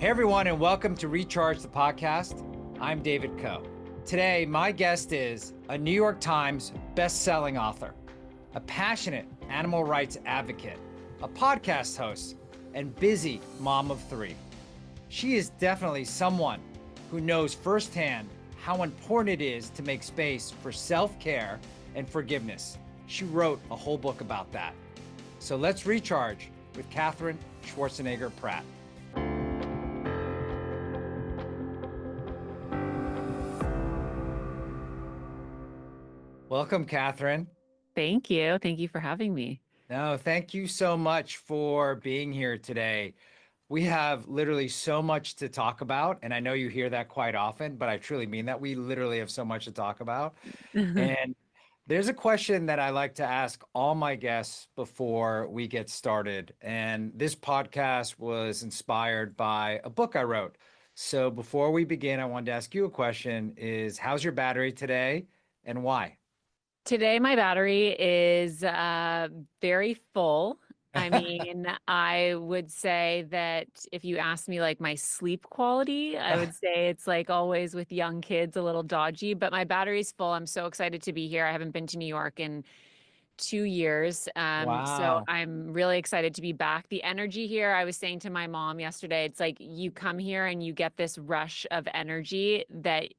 Hey everyone, and welcome to Recharge the Podcast. I'm David Coe. Today, my guest is a New York Times best-selling author, a passionate animal rights advocate, a podcast host, and busy mom of three. She is definitely someone who knows firsthand how important it is to make space for self-care and forgiveness. She wrote a whole book about that. So let's recharge with Katherine Schwarzenegger Pratt. Welcome, Katherine. Thank you. Thank you for having me. No, thank you so much for being here today. We have literally so much to talk about, and I know you hear that quite often, but I truly mean that. We literally have so much to talk about. And there's a question that I like to ask all my guests before we get started. And this podcast was inspired by a book I wrote. So before we begin, I wanted to ask you a question is, how's your battery today and why? Today, my battery is very full. I mean, I would say that if you ask me like my sleep quality, I would say it's like always with young kids, a little dodgy, but my battery's full. I'm so excited to be here. I haven't been to New York in 2 years. So Wow. I'm really excited to be back. The energy here, I was saying to my mom yesterday, it's like you come here and you get this rush of energy that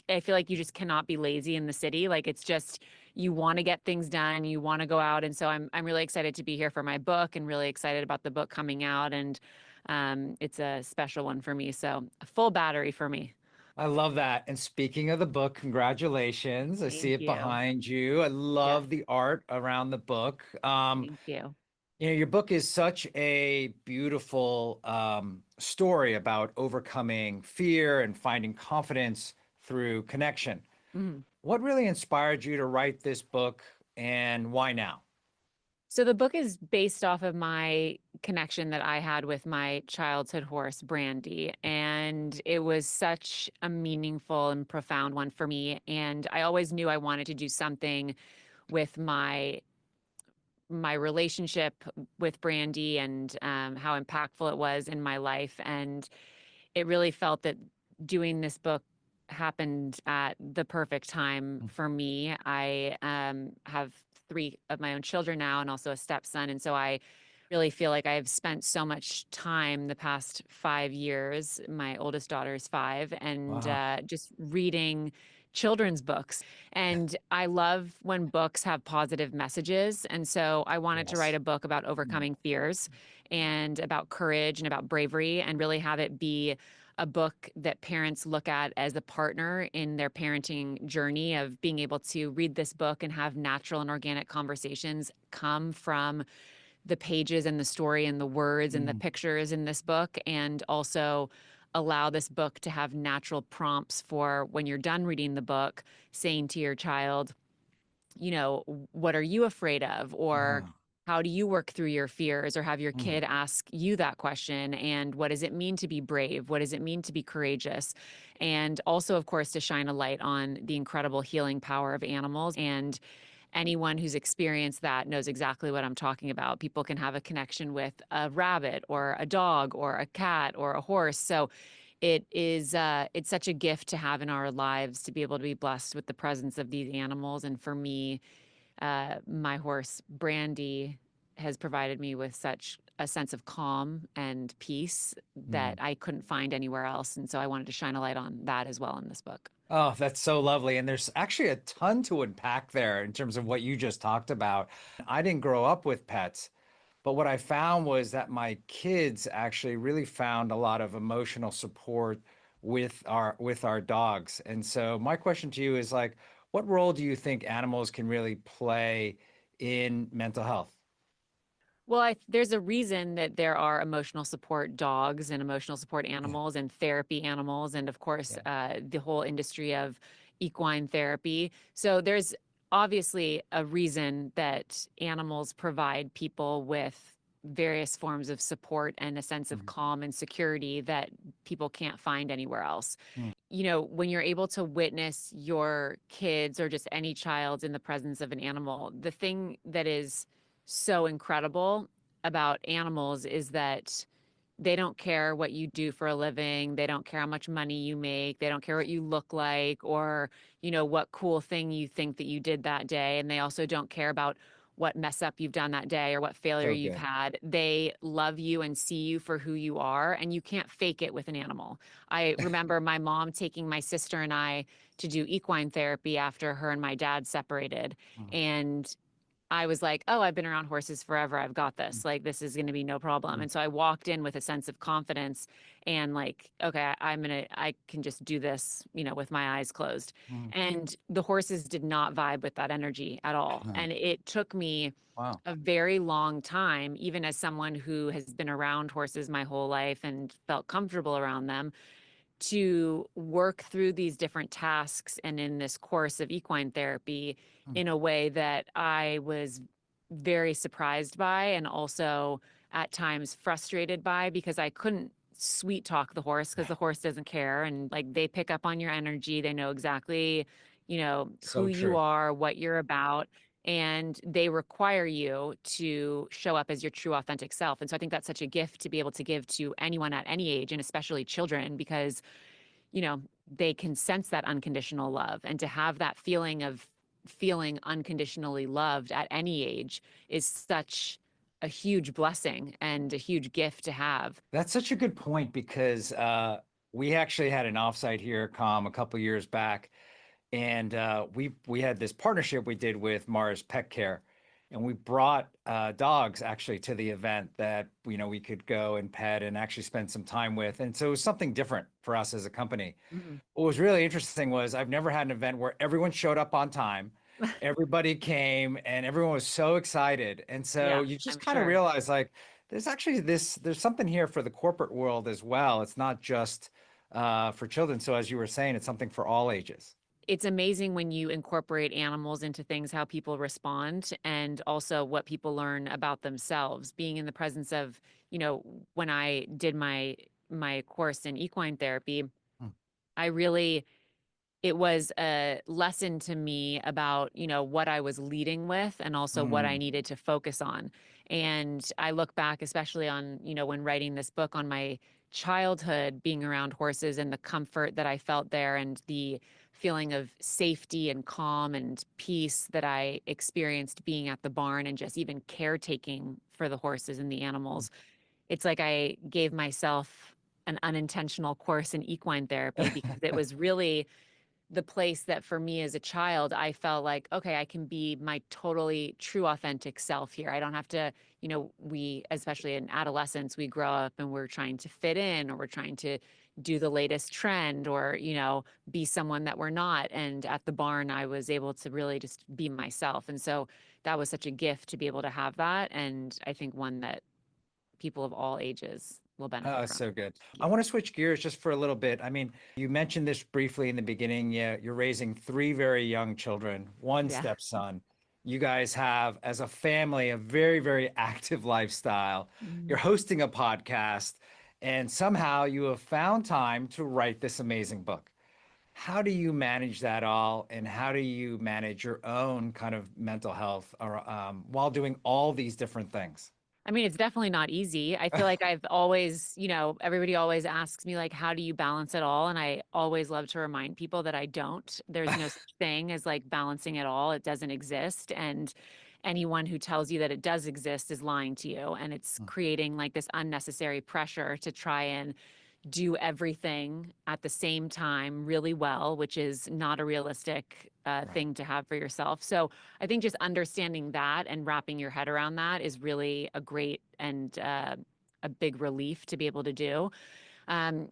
I feel like you just cannot be lazy in the city. Like it's just, you want to get things done, you want to go out. And so I'm really excited to be here for my book and really excited about the book coming out. And it's a special one for me. So a full battery for me. I love that. And speaking of the book, congratulations. I see Thank it you. behind you. I Yeah, love the art around the book. thank you. Your book is such a beautiful story about overcoming fear and finding confidence through connection. Mhm. What really inspired you to write this book and why now? So the book is based off of my connection that I had with my childhood horse, Brandy. And it was such a meaningful and profound one for me. And I always knew I wanted to do something with my relationship with Brandy and how impactful it was in my life. And it really felt that doing this book happened at the perfect time for me. I have three of my own children now and also a stepson. And so I really feel like I've spent so much time the past 5 years. My oldest daughter is 5, and Wow. just reading children's books. And I love when books have positive messages. And so I wanted to write Yes. a book about Mm. overcoming fears and about courage and about bravery and really have it be a book that parents look at as a partner in their parenting journey of being able to read this book and have natural and organic conversations come from the pages and the story and the words and the Mm. pictures in this book, and also allow this book to have natural prompts for when you're done reading the book, saying to your child, what are you afraid of? Or Uh, how do you work through your fears? Or have your mm. kid ask you that question. And what does it mean to be brave? What does it mean to be courageous? And also, of course, to shine a light on the incredible healing power of animals. And anyone who's experienced that knows exactly what I'm talking about. People can have a connection with a rabbit or a dog or a cat or a horse. So it's such a gift to have in our lives to be able to be blessed with the presence of these animals. And for me, my horse Brandy has provided me with such a sense of calm and peace that Mm. I couldn't find anywhere else. And so I wanted to shine a light on that as well in this book. Oh, that's so lovely. And there's actually a ton to unpack there in terms of what you just talked about. I didn't grow up with pets, but what I found was that my kids actually really found a lot of emotional support with our dogs. And so my question to you is like, what role do you think animals can really play in mental health? Well, there's a reason that there are emotional support dogs and emotional support Yeah. animals and therapy animals, and of course, Yeah. the whole industry of equine therapy. So there's obviously a reason that animals provide people with various forms of support and a sense of Mhm. calm and security that people can't find anywhere else. Mm. When you're able to witness your kids or just any child in the presence of an animal, the thing that is so incredible about animals is that they don't care what you do for a living. They don't care how much money you make. They don't care what you look like or, what cool thing you think that you did that day. And they also don't care about what mess up you've done that day or what failure So you've good. had. They love you and see you for who you are, and you can't fake it with an animal. I remember my mom taking my sister and I to do equine therapy after her and my dad separated. Mm, And I was like, oh, I've been around horses forever. I've got mm, this. Like, this is going to be no problem. mm, And so I walked in with a sense of confidence and like, okay, I can just do this, with my eyes closed. mm. And the horses did not vibe with that energy at all. No. And it took me Wow. a very long time, even as someone who has been around horses my whole life and felt comfortable around them, to work through these different tasks and in this course of equine therapy Mm. in a way that I was very surprised by and also at times frustrated by because I couldn't sweet talk the horse because the horse doesn't care and like they pick up on your energy. They know exactly, who So you true. are, what you're about, and they require you to show up as your true authentic self. And so I think that's such a gift to be able to give to anyone at any age and especially children because you know, they can sense that unconditional love. And to have that feeling of feeling unconditionally loved at any age is such a huge blessing and a huge gift to have. That's such a good point because we actually had an offsite here at Com a couple years back, and we had this partnership we did with Mars Pet Care, and we brought dogs actually to the event that we could go and pet and actually spend some time with, and so it was something different for us as a company. Mhm. What was really interesting was I've never had an event where everyone showed up on time, everybody came, and everyone was so excited. And so Yeah, you just I'm kind of sure. realize like there's something here for the corporate world as well. It's not just for children. So as you were saying, it's something for all ages. It's amazing when you incorporate animals into things, how people respond, and also what people learn about themselves. Being in the presence of, when I did my course in equine therapy, Mm, I really it was a lesson to me about, what I was leading with and also what I mm, needed to focus on. And I look back, especially on, when writing this book on my childhood, being around horses and the comfort that I felt there and the feeling of safety and calm and peace that I experienced being at the barn and just even caretaking for the horses and the mm. animals. It's like I gave myself an unintentional course in equine therapy because it was really the place that for me as a child, I felt like, okay, I can be my totally true, authentic self here. I don't have to, we, especially in adolescence, we grow up and we're trying to fit in or we're trying to do the latest trend or, be someone that we're not. And at the barn, I was able to really just be myself. And so that was such a gift to be able to have that. And I think one that people of all ages will benefit Oh, from. so good. I Yeah. want to switch gears just for a little bit. I mean, you mentioned this briefly in the beginning. Yeah, you're raising three very young children, one Yeah. stepson. You guys have, as a family, a very, very active lifestyle. You're Mhm. hosting a podcast, and somehow you have found time to write this amazing book. How do you manage that all, and how do you manage your own kind of mental health or, while doing all these different things? I mean, it's definitely not easy. I feel like I've always, everybody always asks me, like, how do you balance it all? And I always love to remind people that I don't. There's no such thing as like balancing it all, it doesn't exist. And anyone who tells you that it does exist is lying to you. And it's creating like this unnecessary pressure to try and do everything at the same time really well, which is not a realistic Right. thing to have for yourself. So I think just understanding that and wrapping your head around that is really a great and a big relief to be able to do. Um,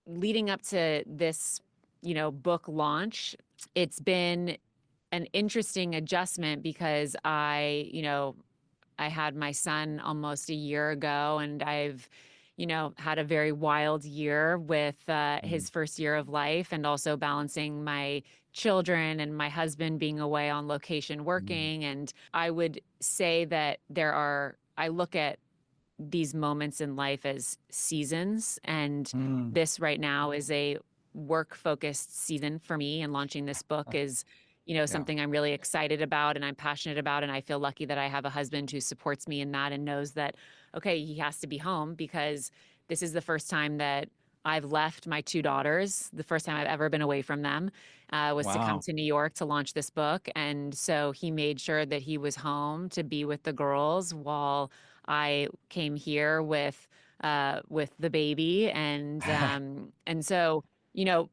Leading up to this, book launch, it's been an interesting adjustment because I had my son almost a year ago, and I've, had a very wild year with Mm, his first year of life and also balancing my children and my husband being away on location mm, working. And I would say that I look at these moments in life as seasons. And mm. this right now is a work focused season for me. And launching this book is, Yeah. something I'm really excited about and I'm passionate about. And I feel lucky that I have a husband who supports me in that and knows that, okay, he has to be home because this is the first time that I've left my two daughters, the first time I've ever been away from them, was to come Wow. to New York to launch this book. And so he made sure that he was home to be with the girls while I came here with the baby. And so,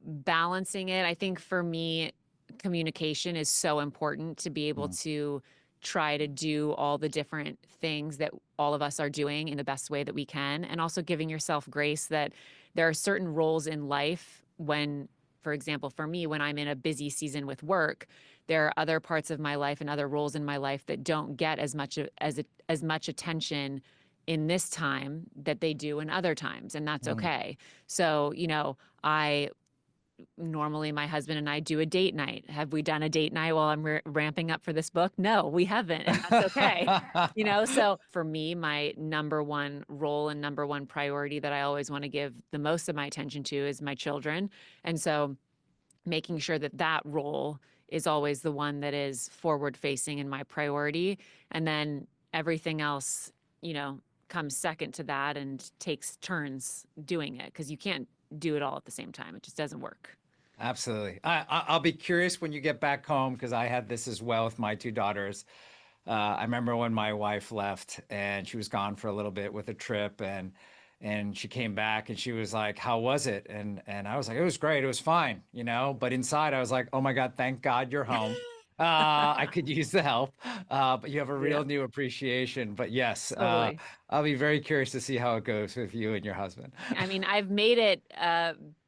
balancing it, I think for me, communication is so important to be able Mm, to try to do all the different things that all of us are doing in the best way that we can, and also giving yourself grace that there are certain roles in life when, for example, for me, when I'm in a busy season with work, there are other parts of my life and other roles in my life that don't get as much attention in this time that they do in other times, and that's mm. okay. So, I normally my husband and I do a date night. Have we done a date night while I'm ramping up for this book? No, we haven't, and that's okay. So for me, my number one role and number one priority that I always want to give the most of my attention to is my children. And so making sure that that role is always the one that is forward facing and my priority. And then everything else, you know, comes second to that and takes turns doing it, because you can't do it all at the same time. It just doesn't work. Absolutely. I'll be curious when you get back home because I had this as well with my two daughters. I remember when my wife left and she was gone for a little bit with a trip, and she came back and she was like, "How was it?" And I was like, "It was great. It was fine, you know." But inside I was like, "Oh my God, thank God you're home. I could use the help." But you have a real Yep, new appreciation. But yes, totally. I'll be very curious to see how it goes with you and your husband. I mean, I've made it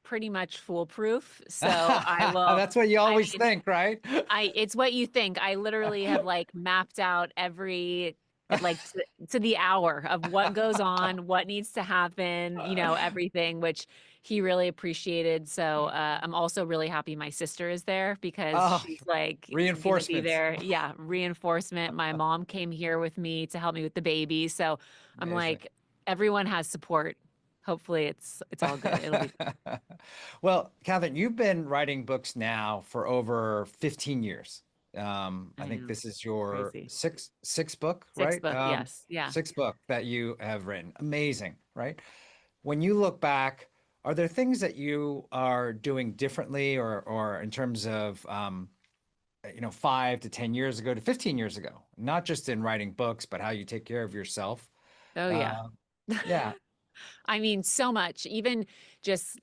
pretty much foolproof. So I will, That's what you I always mean, think, right? it's what you think. I literally have like mapped out like to the hour of what goes on, what needs to happen, everything, which he really appreciated. So I'm also really happy my sister is there, because Oh, she's like gonna be reinforcements. there. Yeah, reinforcement. My mom came here with me to help me with the baby. So I'm Amazing. like, everyone has support. Hopefully it's all good. It'll be good. Well, Catherine, you've been writing books now for over 15 years. I I think know. this is your Crazy. sixth book, Sixth right? book, yes. Yeah. Sixth book that you have written. Amazing, right? When you look back, are there things that you are doing differently, or in terms of 5 to 10 years ago to 15 years ago, not just in writing books, but how you take care of yourself? Oh yeah. Uh, yeah, I mean, so much. Even just,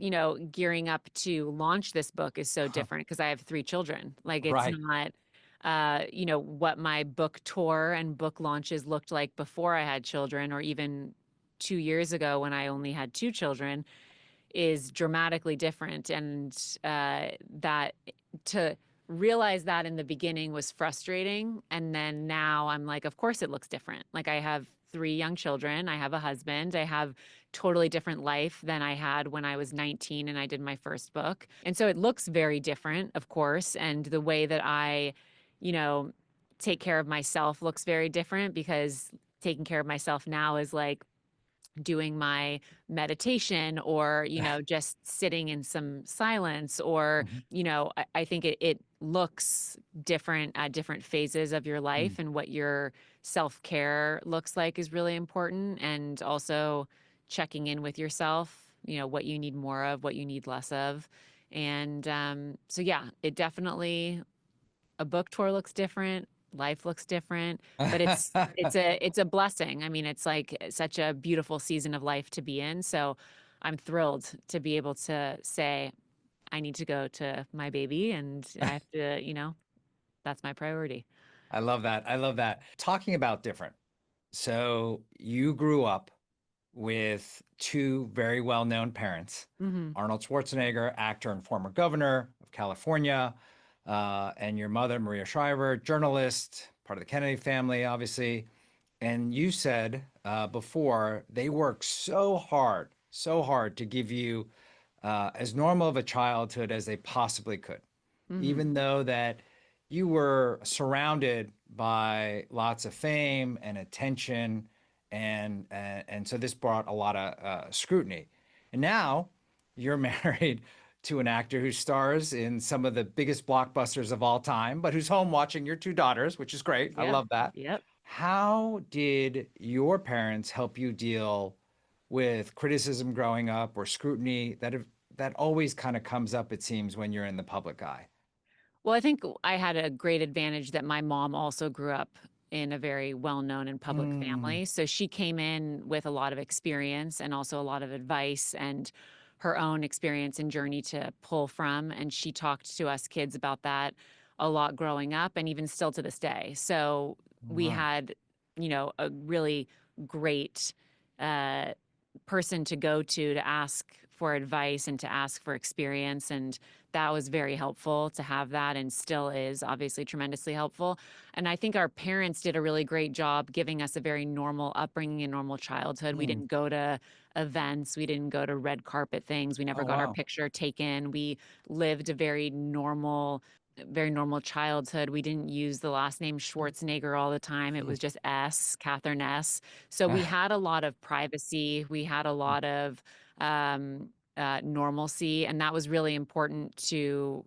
gearing up to launch this book is so different because I have three children. Like, it's right. not, what my book tour and book launches looked like before I had children, or even 2 years ago when I only had two children, is dramatically different. And that to realize that in the beginning was frustrating. And then now I'm like, of course it looks different. Like, I have three young children, I have a husband, I have totally different life than I had when I was 19 and I did my first book. And so it looks very different, of course. And the way that I, you know, take care of myself looks very different, because taking care of myself now is like doing my meditation, or just sitting in some silence, or Mhm. I think it looks different at different phases of your Mm. life, and what your self-care looks like is really important. And also checking in with yourself, what you need more of, what you need less of. And so yeah, it definitely, a book tour looks different, life looks different, but it's a blessing. I mean, it's like such a beautiful season of life to be in. So I'm thrilled to be able to say I need to go to my baby, and I have to, that's my priority. I love that. I love that. Talking about different. So you grew up with two very well-known parents, Hmm. Arnold Schwarzenegger, actor and former governor of California, and your mother, Maria Shriver, journalist, part of the Kennedy family, obviously. And you said before they worked so hard to give you as normal of a childhood as they possibly could, Hmm. even though that you were surrounded by lots of fame and attention, and so this brought a lot of scrutiny. And now you're married to an actor who stars in some of the biggest blockbusters of all time, but who's home watching your two daughters, which is great. I Yeah. love that. Yep. How did your parents help you deal with criticism growing up or scrutiny that always kind of comes up, it seems, when you're in the public eye? Well, I think I had a great advantage that my mom also grew up in a very well-known and public Mm, family. So she came in with a lot of experience and also a lot of advice and her own experience and journey to pull from. And she talked to us kids about that a lot growing up and even still to this day. So we wow. had, a really great uh, person to go to ask for advice and to ask for experience. And that was very helpful to have that and still is obviously tremendously helpful. And I think our parents did a really great job giving us a very normal upbringing and normal childhood. We Mm. didn't go to events, we didn't go to red carpet things, we never Oh, got our wow. picture taken. We lived a very normal childhood. We didn't use the last name Schwarzenegger all the time. It was just S, Catherine S. So we had a lot of privacy. We had a lot of normalcy, and that was really important to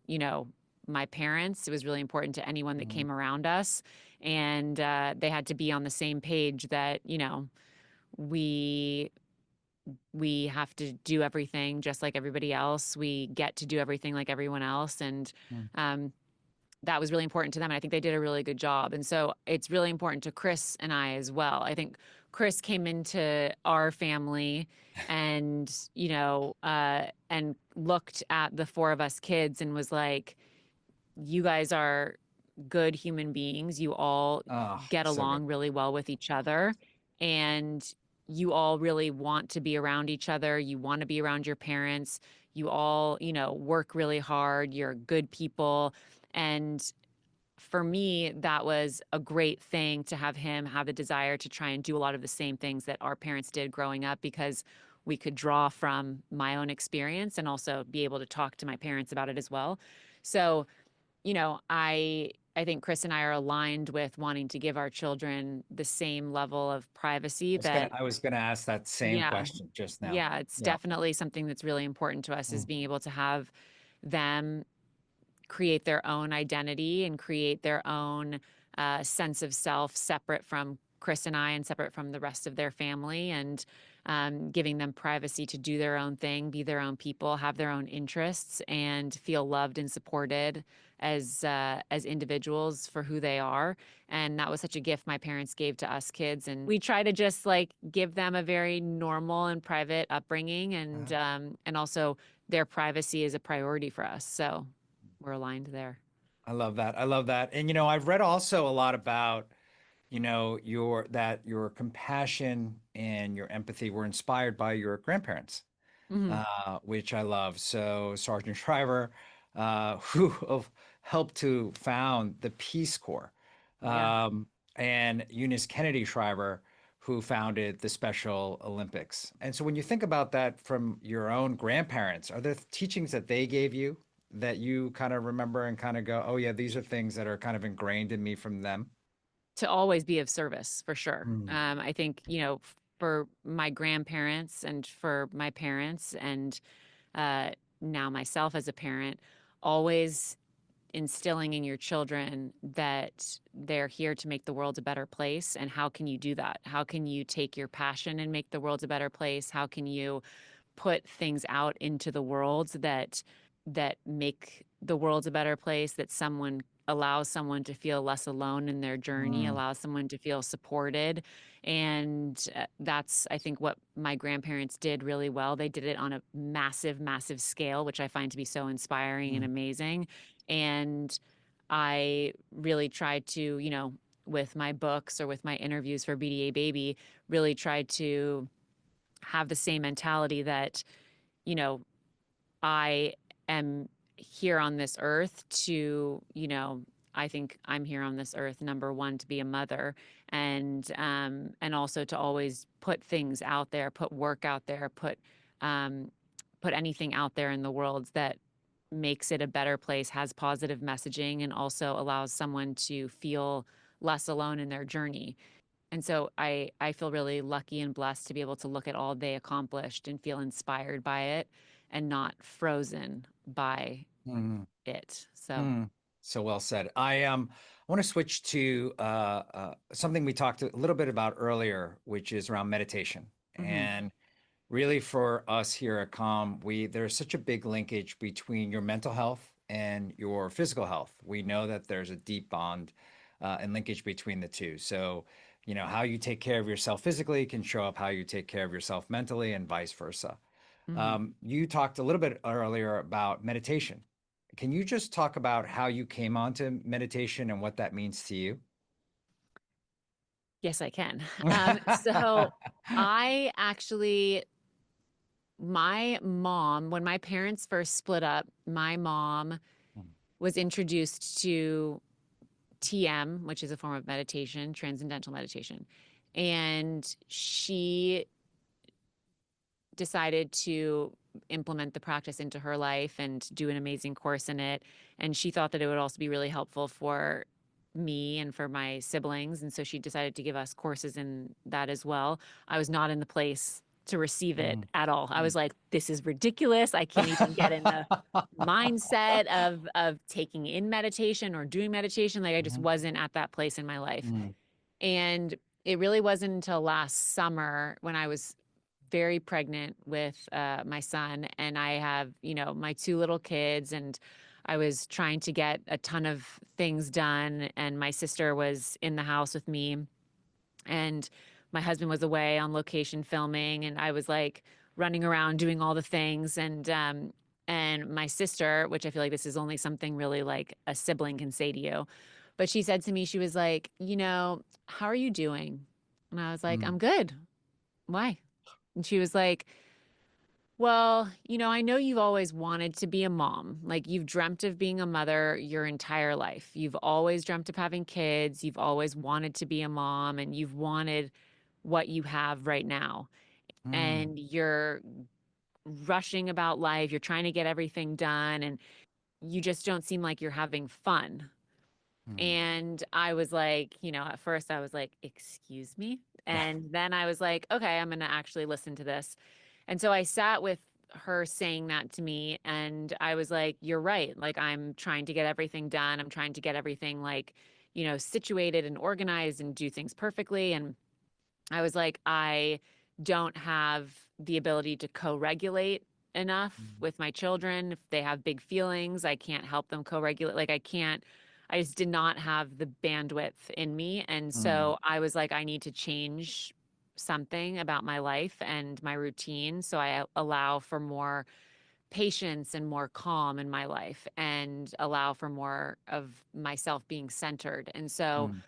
my parents. It was really important to anyone that Mm, came around us, and they had to be on the same page that we we have to do everything just like everybody else. We get to do everything like everyone else, and mm. um, that was really important to them. And I think they did a really good job. And so it's really important to Chris and I as well. I think Chris came into our family and, and looked at the four of us kids and was like, you guys are good human beings. You all Oh, get so good. along really well with each other. And you all really want to be around each other. You want to be around your parents. You all, work really hard. You're good people. And for me, that was a great thing to have him have the desire to try and do a lot of the same things that our parents did growing up because we could draw from my own experience and also be able to talk to my parents about it as well. So, I think Chris and I are aligned with wanting to give our children the same level of privacy that I was gonna ask that same yeah, question just now. yeah, it's Yeah. definitely something that's really important to us is Mm, being able to have them create their own identity and create their own sense of self separate from Chris and I and separate from the rest of their family and giving them privacy to do their own thing, be their own people, have their own interests, and feel loved and supported as individuals for who they are. And that was such a gift my parents gave to us kids. And we try to just like give them a very normal and private upbringing, and also their privacy is a priority for us. So we're aligned there. I love that. I love that. And I've read also a lot about, your compassion and your empathy were inspired by your grandparents, Hmm. which I love. So Sergeant Shriver, who helped to found the Peace Corps, Yeah. um, and Eunice Kennedy Shriver, who founded the Special Olympics. And so when you think about that from your own grandparents, are there teachings that they gave you that you kind of remember and kind of go, oh yeah, these are things that are kind of ingrained in me from them? To always be of service for sure. Mm, I think, for my grandparents and for my parents and uh, now myself as a parent, always instilling in your children that they're here to make the world a better place. And how can you do that? How can you take your passion and make the world a better place? How can you put things out into the world that make the world a better place, that someone allows someone to feel less alone in their journey, mm, allows someone to feel supported. And that's, I think, what my grandparents did really well. They did it on a massive, massive scale, which I find to be so inspiring and mm, amazing. And I really tried to, with my books or with my interviews for BDA Baby, really tried to have the same mentality that, you know, I am here on this earth to, I think I'm here on this earth, number one, to be a mother and also to always put things out there, put work out there, um, put anything out there in the world that makes it a better place, has positive messaging, and also allows someone to feel less alone in their journey. And so I feel really lucky and blessed to be able to look at all they accomplished and feel inspired by it and not frozen by mm. it. So, Mm, so well said. I want to switch to something we talked a little bit about earlier, which is around meditation. mhm. And really for us here at Calm, there's such a big linkage between your mental health and your physical health. We know that there's a deep bond and linkage between the two. So, how you take care of yourself physically can show up how you take care of yourself mentally and vice versa. Mhm. You talked a little bit earlier about meditation. Can you just talk about how you came onto meditation and what that means to you? Yes, I can. So I actually, my mom, when my parents first split up, my mom was introduced to TM, which is a form of meditation, transcendental meditation. And she decided to implement the practice into her life and do an amazing course in it. And she thought that it would also be really helpful for me and for my siblings. And so she decided to give us courses in that as well. I was not in the place to receive it Mm, at all. I was mm. like, this is ridiculous. I can't even get in the mindset of taking in meditation or doing meditation. Like I just Mhm, wasn't at that place in my life. mm, And it really wasn't until last summer when I was very pregnant with my son, and I have, my two little kids, and I was trying to get a ton of things done, and my sister was in the house with me, and my husband was away on location filming, and I was like running around doing all the things, and my sister, which I feel like this is only something really like a sibling can say to you, but she said to me, she was like, how are you doing? And I was like, mm, I'm good. Why? And she was like, well, I know you've always wanted to be a mom. Like you've dreamt of being a mother your entire life. You've always dreamt of having kids. You've always wanted to be a mom and you've wanted what you have right now. mm, And you're rushing about life. You're trying to get everything done and you just don't seem like you're having fun. mm, And I was like, at first I was like, excuse me. And then I was like, okay, I'm going to actually listen to this. And so I sat with her saying that to me. And I was like, you're right. Like, I'm trying to get everything done. I'm trying to get everything, like, situated and organized and do things perfectly. And I was like, I don't have the ability to co regulate enough mm, with my children. If they have big feelings, I can't help them co regulate. Like, I can't, I just did not have the bandwidth in me. And mm, so I was like, I need to change something about my life and my routine. So I allow for more patience and more calm in my life and allow for more of myself being centered. And so, mm,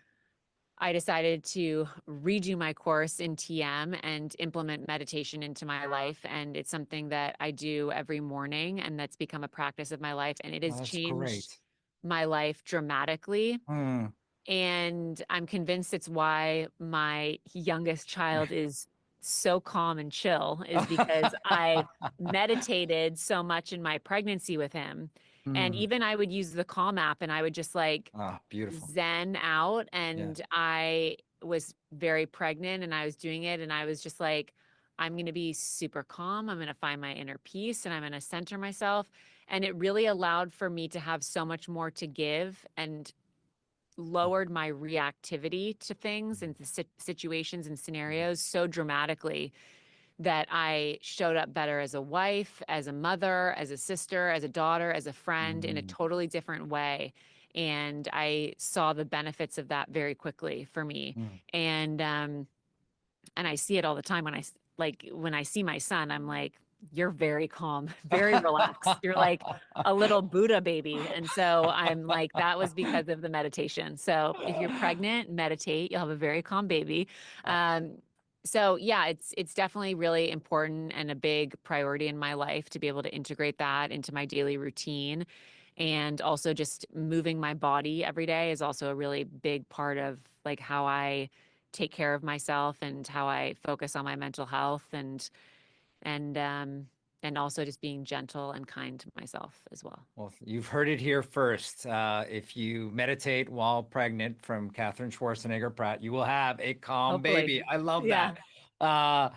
I decided to redo my course in TM and implement meditation into my life. And it's something that I do every morning, and that's become a practice of my life. And it oh, has that's changed great. my life dramatically. Mm. And I'm convinced it's why my youngest child is so calm and chill, is because I meditated so much in my pregnancy with him. And Mm. even I would use the Calm app and I would just like Ah, beautiful. zen out. Yeah. And I was very pregnant and I was doing it. And I was just like, I'm going to be super calm. I'm going to find my inner peace and I'm going to center myself. And it really allowed for me to have so much more to give and Mm, lowered my reactivity to things mm, and to situations and mm, scenarios so dramatically that I showed up better as a wife, as a mother, as a sister, as a daughter, as a friend in a mm, totally different way. And I saw the benefits of that very quickly for me. mm. And and I see it all the time when like when I see my son, I'm like, you're very calm, very relaxed. You're like a little Buddha baby. And so I'm like, that was because of the meditation. So if you're pregnant, meditate, you'll have a very calm baby. Um, so yeah, it's definitely really important and a big priority in my life to be able to integrate that into my daily routine. And also just moving my body every day is also a really big part of like how I take care of myself and how I focus on my mental health and and also just being gentle and kind to myself as well. Well, you've heard it here first. If you meditate while pregnant from Katherine Schwarzenegger Pratt, you will have a calm Hopefully. baby. I love Yeah. that.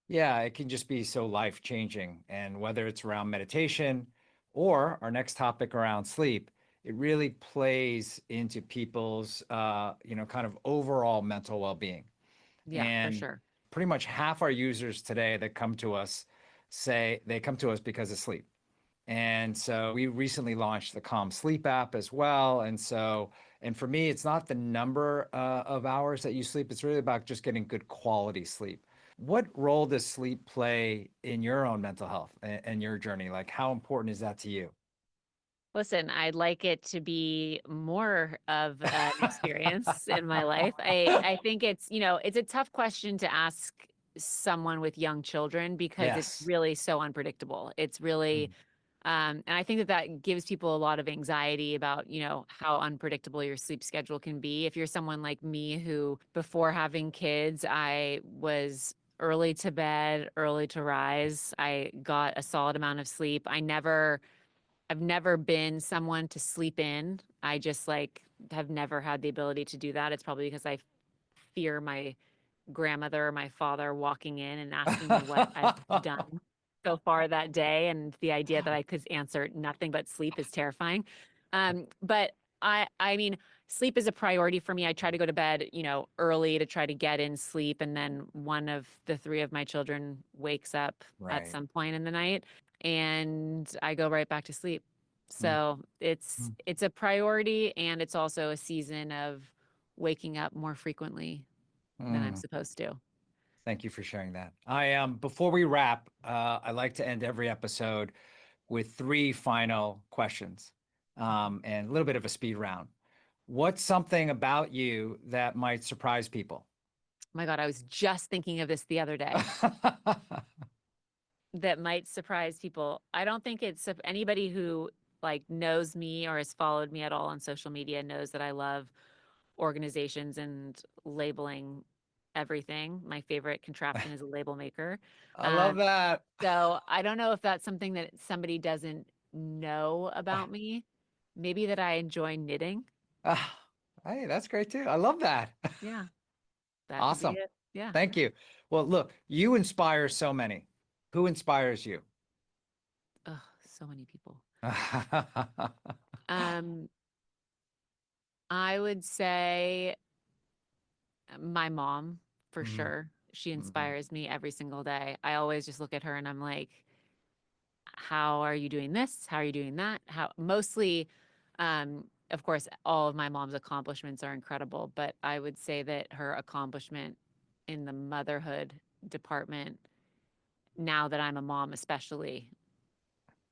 Yeah, it can just be so life changing. And whether it's around meditation or our next topic around sleep, it really plays into people's, kind of overall mental well being. Yeah, for And sure. pretty much half our users today that come to us say they come to us because of sleep. And so we recently launched the Calm Sleep app as well. And for me, it's not the number of hours that you sleep, it's really about just getting good quality sleep. What role does sleep play in your own mental health and your journey? Like, how important is that to you? Listen, I'd like it to be more of an experience in my life. I think it's a tough question to ask someone with young children because it's Yes. really so unpredictable. It's really Mm. and I think that that gives people a lot of anxiety about, how unpredictable your sleep schedule can be. If you're someone like me who, before having kids, I was early to bed, early to rise. I got a solid amount of sleep. I've never been someone to sleep in. I just have never had the ability to do that. It's probably because I fear my grandmother or my father walking in and asking me what I've done so far that day. And the idea that I could answer nothing but sleep is terrifying. But I mean, sleep is a priority for me. I try to go to bed, early to try to get in sleep. And then one of the three of my children wakes up at Right. some point in the night and I go right back to sleep. Mm, So it's mm, it's a priority and it's also a season of waking up more frequently than I'm mm. supposed to. Thank you for sharing that. Before we wrap, I like to end every episode with three final questions, Mhm. and a little bit of a speed round. What's something about you that might surprise people? My God, I was just thinking of this the other day that might surprise people. I don't think it's anybody who knows me or has followed me at all on social media knows that I love organizations and labeling everything. My favorite contraption is a label maker. I love Um, that. so I don't know if that's something that somebody doesn't know about me. Maybe that I enjoy knitting. Ah, hey, that's great too. I love that. Yeah, that could be Awesome. it. Yeah. Thank you. Well, look, you inspire so many. Who inspires you? Oh, so many people. Um, I would say my mom for Mhm, sure. She mhm. inspires me every single day. I always just look at her and I'm like, how are you doing this? How are you doing that? How mostly, of course, all of my mom's accomplishments are incredible, but I would say that her accomplishment in the motherhood department, now that I'm a mom, especially,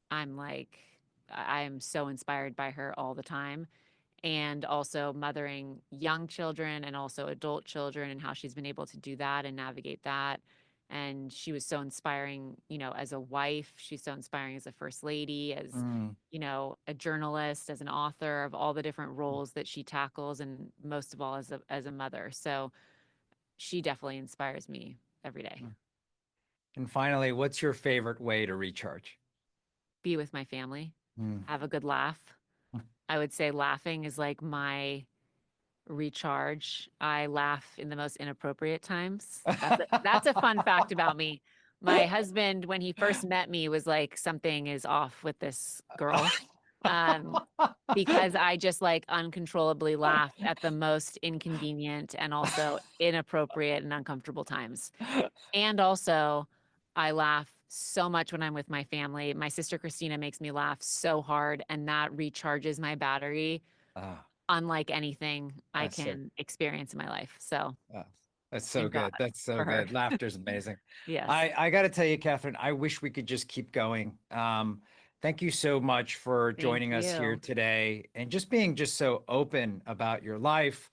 I'm like, I am so inspired by her all the time. And also mothering young children and also adult children and how she's been able to do that and navigate that. And she was so inspiring, as a wife. She's so inspiring as a first lady, as, Mm, a journalist, as an author of all the different roles that she tackles, and most of all as a mother. So she definitely inspires me every day. mm. And finally, what's your favorite way to recharge? Be with my family, Mm. have a good laugh. I would say laughing is like my recharge. I laugh in the most inappropriate times. That's a fun fact about me. My husband, when he first met me, was like, something is off with this girl. Um, because I just uncontrollably laugh at the most inconvenient and also inappropriate and uncomfortable times. And also, I laugh so much when I'm with my family. My sister Christina makes me laugh so hard, and that recharges my battery Ah, unlike anything I that's so can experience in my life. So ah, that's so thank God good. That's so for her. good. Laughter's amazing. Yes. I got to tell you, Catherine, I wish we could just keep going. Thank you so much for Thank joining us here you. today and just being just so open about your life,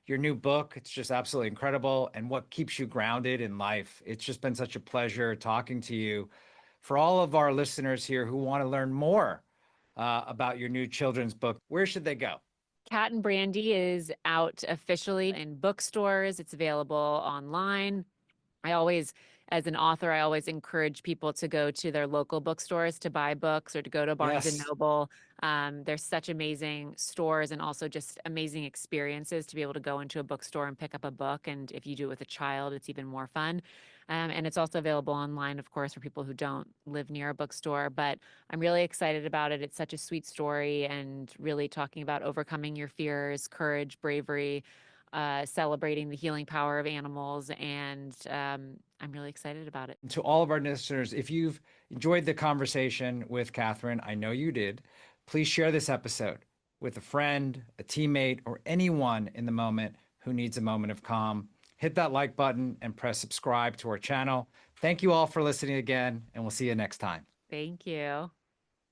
your new book. It's just absolutely incredible and what keeps you grounded in life. It's just been such a pleasure talking to you. For all of our listeners here who want to learn more about your new children's book, where should they go? Cat and Brandy is out officially in bookstores. It's available online. I always, as an author, I always encourage people to go to their local bookstores to buy books or to go to Barnes and Yes. Noble. There's such amazing stores and also just amazing experiences to be able to go into a bookstore and pick up a book. And if you do it with a child, it's even more fun. And it's also available online, of course, for people who don't live near a bookstore. But I'm really excited about it. It's such a sweet story and really talking about overcoming your fears, courage, bravery, celebrating the healing power of animals. And I'm really excited about it. To all of our listeners, if you've enjoyed the conversation with Katherine, I know you did, please share this episode with a friend, a teammate, or anyone in the moment who needs a moment of calm. Hit that like button and press subscribe to our channel. Thank you all for listening again, and we'll see you next time. Thank you.